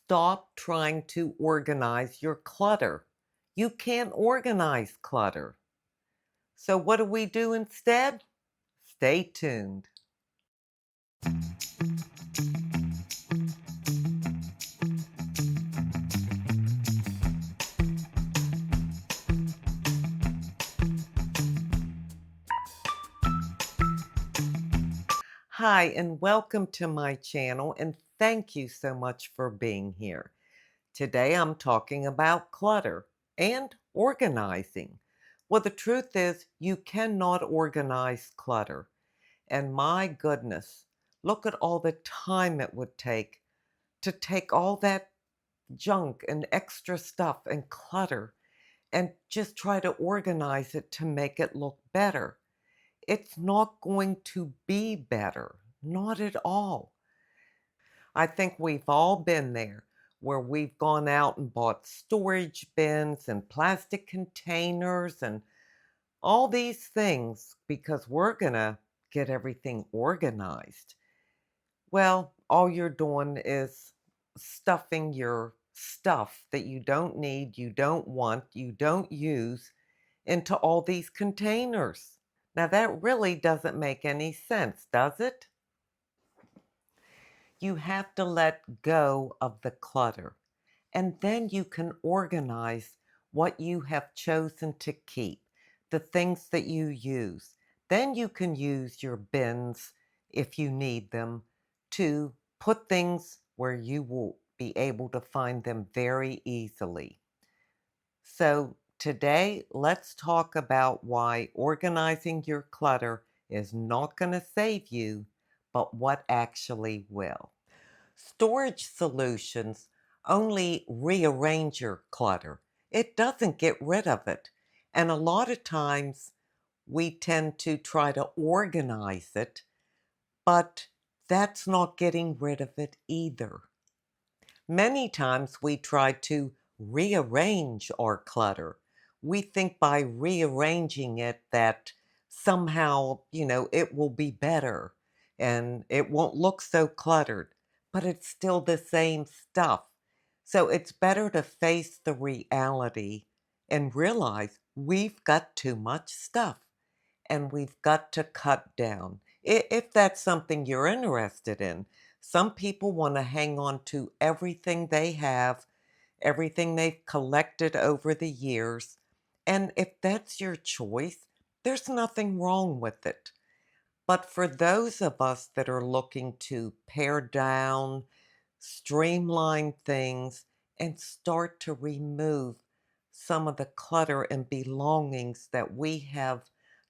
Stop trying to organize your clutter. You can't organize clutter. So, what do we do instead? Stay tuned. Hi, and welcome to my channel, and thank you so much for being here. Today I'm talking about clutter and organizing. Well, the truth is, you cannot organize clutter. And my goodness, look at all the time it would take to take all that junk and extra stuff and clutter and just try to organize it to make it look better. It's not going to be better, not at all. I think we've all been there where we've gone out and bought storage bins and plastic containers and all these things because we're going to get everything organized. Well, all you're doing is stuffing your stuff that you don't need, you don't want, you don't use into all these containers. Now, that really doesn't make any sense, does it? You have to let go of the clutter, and then you can organize what you have chosen to keep, the things that you use. Then you can use your bins, if you need them, to put things where you will be able to find them very easily. So, today, let's talk about why organizing your clutter is not going to save you, but what actually will. Storage solutions only rearrange your clutter. It doesn't get rid of it. And a lot of times we tend to try to organize it, but that's not getting rid of it either. Many times we try to rearrange our clutter. We think by rearranging it that somehow, it will be better and it won't look so cluttered, but it's still the same stuff. So it's better to face the reality and realize we've got too much stuff and we've got to cut down. If that's something you're interested in, some people want to hang on to everything they have, everything they've collected over the years. And if that's your choice, there's nothing wrong with it. But for those of us that are looking to pare down, streamline things, and start to remove some of the clutter and belongings that we have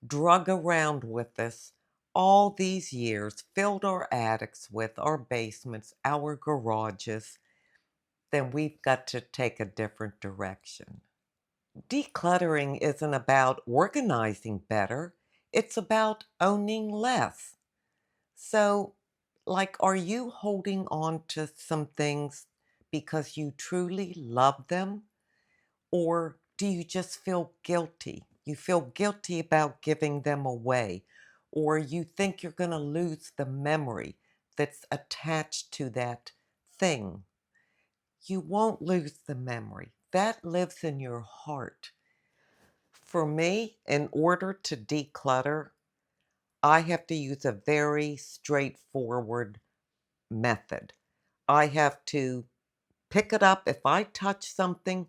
drug around with us all these years, filled our attics with, our basements, our garages, then we've got to take a different direction. Decluttering isn't about organizing better, it's about owning less. So, like, are you holding on to some things because you truly love them? Or do you just feel guilty? You feel guilty about giving them away, or you think you're going to lose the memory that's attached to that thing. You won't lose the memory. That lives in your heart. For me, in order to declutter, I have to use a very straightforward method. I have to pick it up. If I touch something,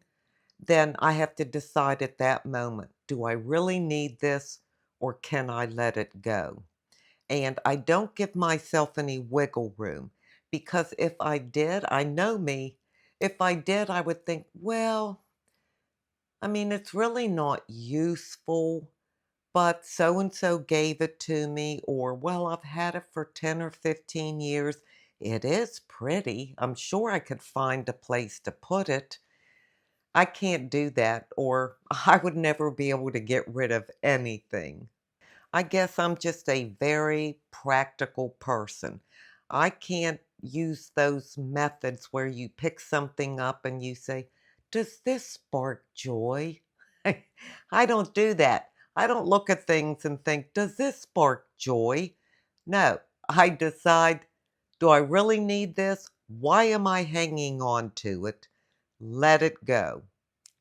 then I have to decide at that moment, do I really need this or can I let it go? And I don't give myself any wiggle room because if I did, I know me, if I did, I would think, well, I mean, it's really not useful, but so and so gave it to me, or well, I've had it for 10 or 15 years. It is pretty. I'm sure I could find a place to put it. I can't do that, or I would never be able to get rid of anything. I guess I'm just a very practical person. I can't use those methods where you pick something up and you say, does this spark joy? I don't do that. I don't look at things and think, does this spark joy? No, I decide, do I really need this Why am I hanging on to it? Let it go.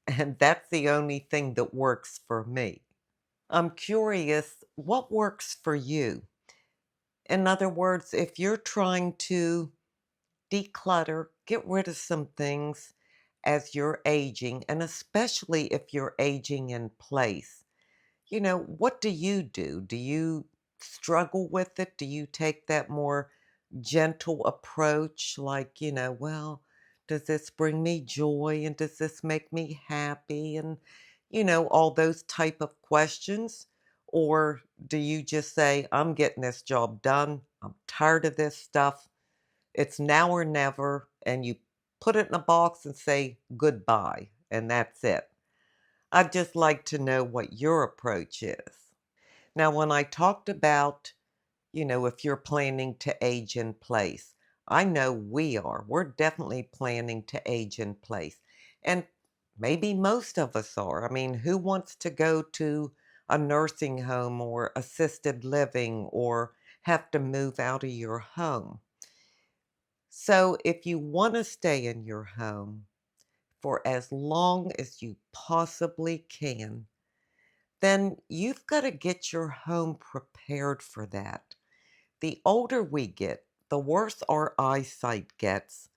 And that's the only thing that works for me. I'm curious, what works for you? In other words, if you're trying to declutter, get rid of some things as you're aging, and especially if you're aging in place. What do you do? Do you struggle with it? Do you take that more gentle approach? Like, well, does this bring me joy and does this make me happy? And, all those type of questions. Or do you just say, I'm getting this job done. I'm tired of this stuff. It's now or never. And you put it in a box and say goodbye. And that's it. I'd just like to know what your approach is. Now, when I talked about, if you're planning to age in place, I know we are. We're definitely planning to age in place. And maybe most of us are. I mean, who wants to go to a nursing home or assisted living or have to move out of your home? So, if you want to stay in your home for as long as you possibly can, then you've got to get your home prepared for that. The older we get, the worse our eyesight gets.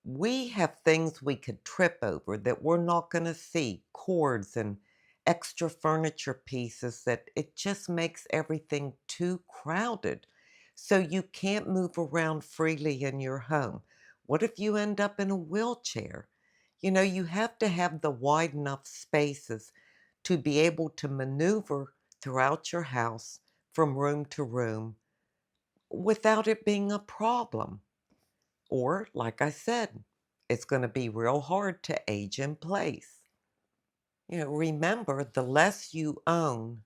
We have things we could trip over that we're not going to see, cords and extra furniture pieces that it just makes everything too crowded. So you can't move around freely in your home. What if you end up in a wheelchair? You have to have the wide enough spaces to be able to maneuver throughout your house from room to room without it being a problem. Or, like I said, it's going to be real hard to age in place. Remember, the less you own,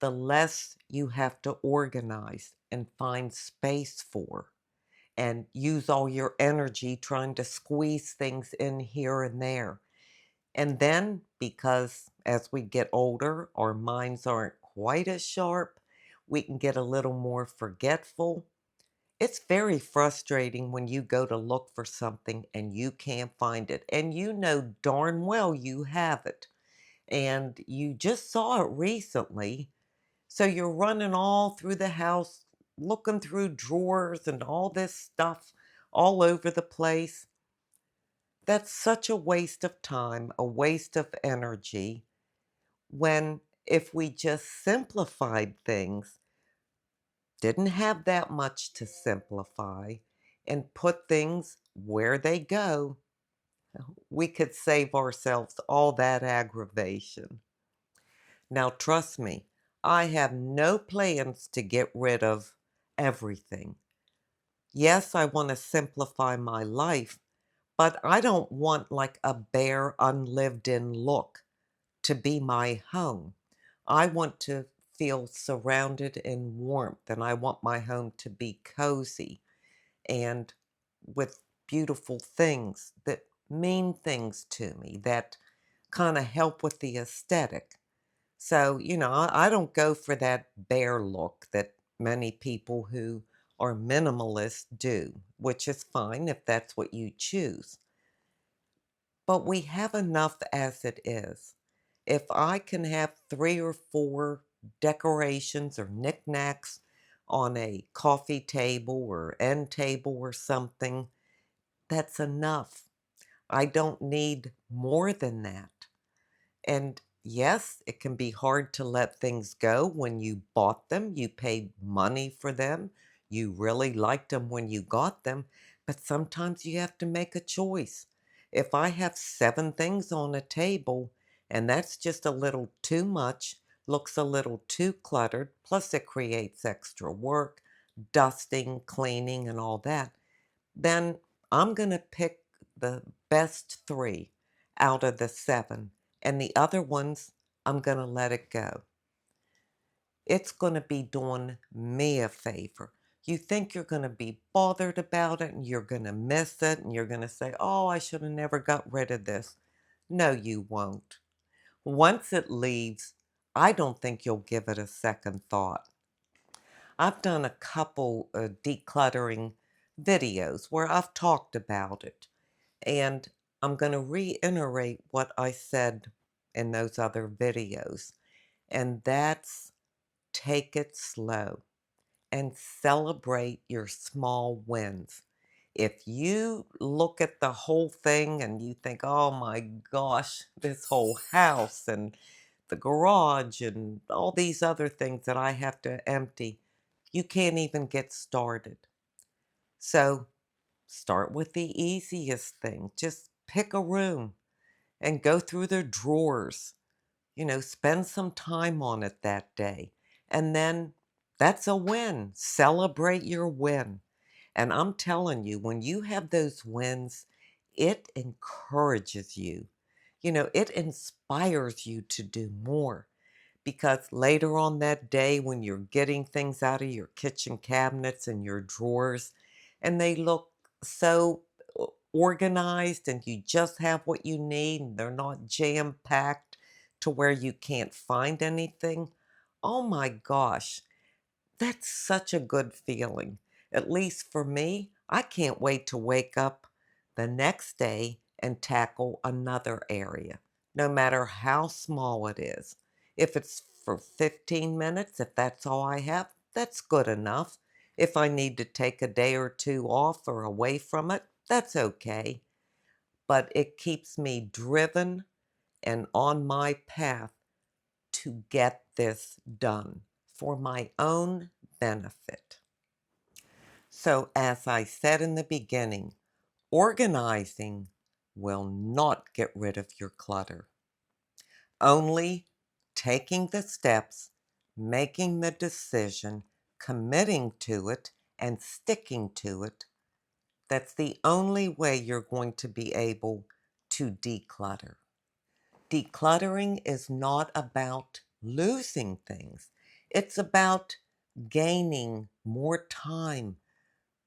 the less you have to organize and find space for and use all your energy trying to squeeze things in here and there. And then, because as we get older, our minds aren't quite as sharp, we can get a little more forgetful. It's very frustrating when you go to look for something and you can't find it, and you know darn well you have it, and you just saw it recently. So you're running all through the house, looking through drawers and all this stuff all over the place. That's such a waste of time, a waste of energy, when if we just simplified things, didn't have that much to simplify, and put things where they go, we could save ourselves all that aggravation. Now, trust me, I have no plans to get rid of everything. Yes, I want to simplify my life, but I don't want like a bare, unlived in look to be my home. I want to feel surrounded in warmth, and I want my home to be cozy and with beautiful things that mean things to me, that kind of help with the aesthetic. So, I don't go for that bare look that many people who are minimalists do, which is fine if that's what you choose. But we have enough as it is. If I can have 3 or 4 decorations or knickknacks on a coffee table or end table or something, that's enough. I don't need more than that. And yes, it can be hard to let things go when you bought them, you paid money for them, you really liked them when you got them, but sometimes you have to make a choice. If I have 7 things on a table and that's just a little too much, looks a little too cluttered, plus it creates extra work, dusting, cleaning, and all that, then I'm going to pick the best 3 out of the 7, and the other ones, I'm going to let it go. It's going to be doing me a favor. You think you're going to be bothered about it and you're going to miss it and you're going to say, oh, I should have never got rid of this. No, you won't. Once it leaves, I don't think you'll give it a second thought. I've done a couple decluttering videos where I've talked about it. And I'm going to reiterate what I said in those other videos. And that's take it slow and celebrate your small wins. If you look at the whole thing and you think, oh my gosh, this whole house and the garage and all these other things that I have to empty, you can't even get started. So start with the easiest thing. Just pick a room and go through the drawers. Spend some time on it that day. And then that's a win. Celebrate your win. And I'm telling you, when you have those wins, it encourages you. It inspires you to do more because later on that day, when you're getting things out of your kitchen cabinets and your drawers, and they look so organized and you just have what you need and they're not jam packed to where you can't find anything, oh my gosh, that's such a good feeling. At least for me, I can't wait to wake up the next day and tackle another area, no matter how small it is. If it's for 15 minutes, if that's all I have, that's good enough. If I need to take a day or two off or away from it, that's okay. But it keeps me driven and on my path to get this done for my own benefit. So, as I said in the beginning, organizing will not get rid of your clutter. Only taking the steps, making the decision, committing to it, and sticking to it, that's the only way you're going to be able to declutter. Decluttering is not about losing things. It's about gaining more time,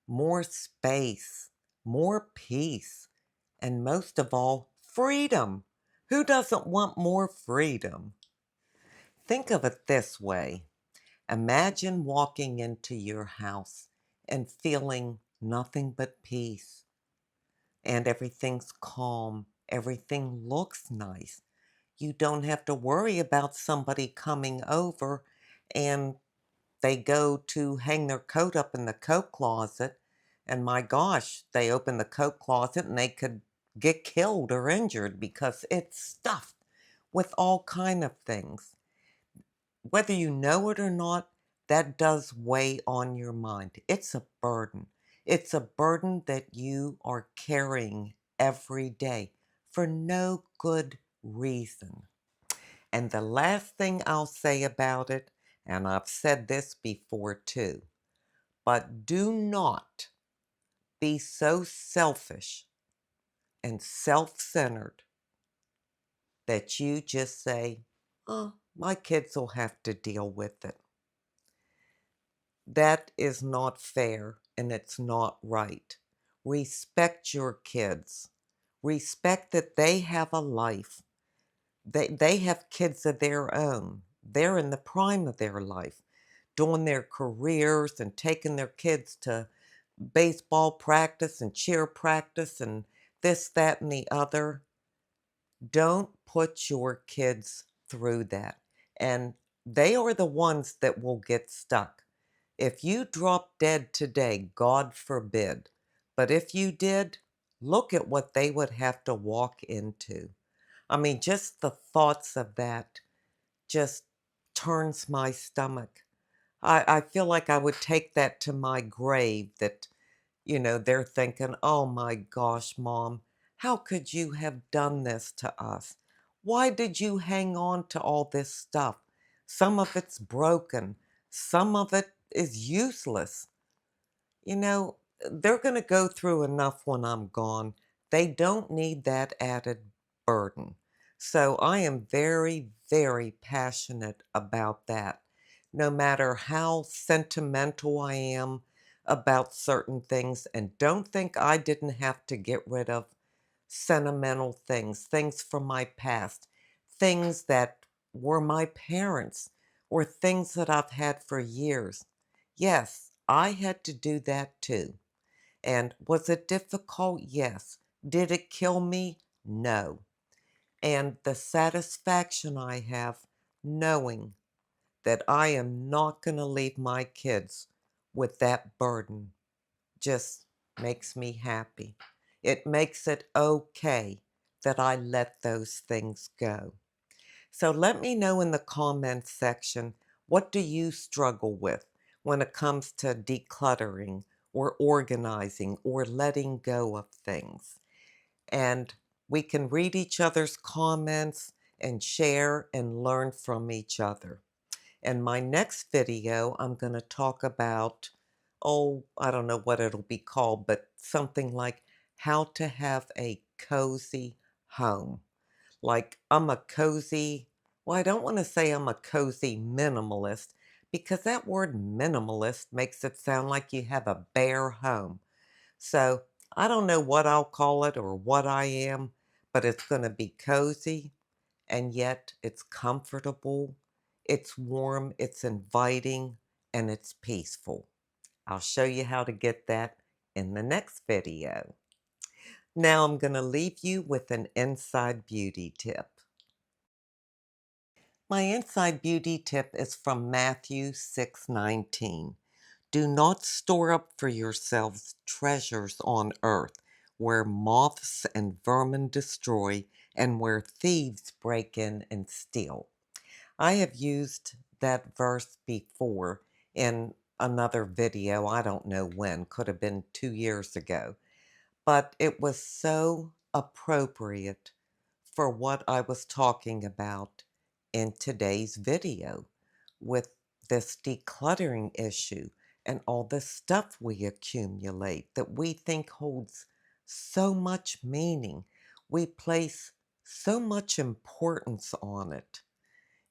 more space, more peace, and most of all, freedom. Who doesn't want more freedom? Think of it this way. Imagine walking into your house and feeling nothing but peace, and everything's calm, everything looks nice. You don't have to worry about somebody coming over and they go to hang their coat up in the coat closet, and my gosh, they open the coat closet and they could get killed or injured because it's stuffed with all kind of things. Whether you know it or not, that does weigh on your mind. It's a burden. It's a burden that you are carrying every day for no good reason. And the last thing I'll say about it, and I've said this before too, but do not be so selfish and self centered that you just say, oh, my kids will have to deal with it. That is not fair and it's not right. Respect your kids. Respect that they have a life. They have kids of their own. They're in the prime of their life, doing their careers and taking their kids to baseball practice and cheer practice and this, that, and the other. Don't put your kids through that. And they are the ones that will get stuck. If you drop dead today, God forbid, but if you did, look at what they would have to walk into. I mean, just the thoughts of that just turns my stomach. I feel like I would take that to my grave that, they're thinking, oh my gosh, mom, how could you have done this to us? Why did you hang on to all this stuff? Some of it's broken, some of it is useless. They're going to go through enough when I'm gone. They don't need that added burden. So I am very, very passionate about that. No matter how sentimental I am about certain things, and don't think I didn't have to get rid of sentimental things, things from my past, things that were my parents, or things that I've had for years. Yes, I had to do that too. And was it difficult? Yes. Did it kill me? No. And the satisfaction I have knowing that I am not going to leave my kids with that burden just makes me happy. It makes it okay that I let those things go. So let me know in the comments section, what do you struggle with when it comes to decluttering or organizing or letting go of things? And we can read each other's comments and share and learn from each other. In my next video, I'm going to talk about, oh, I don't know what it'll be called, but something like how to have a cozy home. Like I'm a cozy, well, I don't want to say I'm a cozy minimalist because that word minimalist makes it sound like you have a bare home. So I don't know what I'll call it or what I am, but it's going to be cozy and yet it's comfortable, it's warm, it's inviting, and it's peaceful. I'll show you how to get that in the next video. Now I'm going to leave you with an inside beauty tip. My inside beauty tip is from Matthew 6:19. Do not store up for yourselves treasures on earth, where moths and vermin destroy, and where thieves break in and steal. I have used that verse before in another video. I don't know when, could have been 2 years ago, but it was so appropriate for what I was talking about in today's video with this decluttering issue and all the stuff we accumulate that we think holds so much meaning. We place so much importance on it.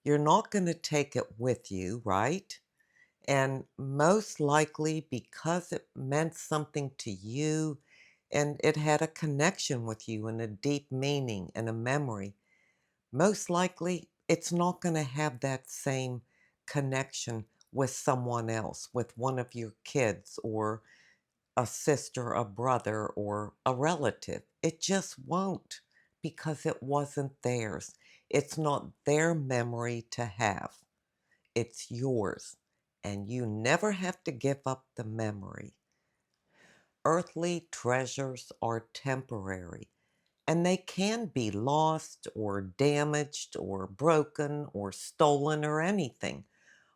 You're not going to take it with you, right? And most likely because it meant something to you and it had a connection with you and a deep meaning and a memory, most likely it's not going to have that same connection with someone else, with one of your kids or a sister, a brother, or a relative. It just won't because it wasn't theirs. It's not their memory to have. It's yours. And you never have to give up the memory. Earthly treasures are temporary, and they can be lost or damaged or broken or stolen or anything.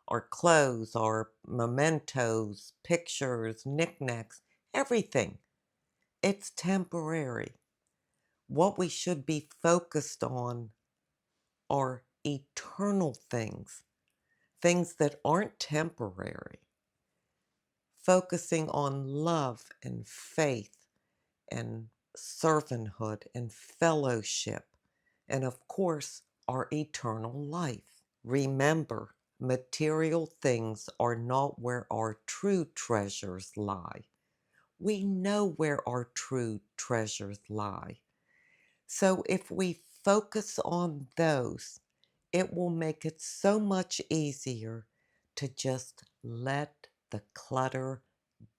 Our clothes, our mementos, pictures, knickknacks, everything. It's temporary. What we should be focused on are eternal things, things that aren't temporary, focusing on love and faith and servanthood and fellowship, and of course, our eternal life. Remember, material things are not where our true treasures lie. We know where our true treasures lie. So if we focus on those, it will make it so much easier to just let the clutter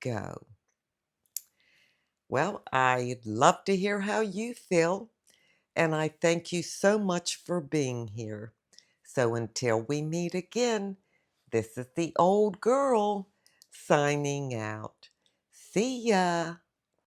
go. Well, I'd love to hear how you feel, and I thank you so much for being here. So until we meet again, this is the old girl signing out. See ya.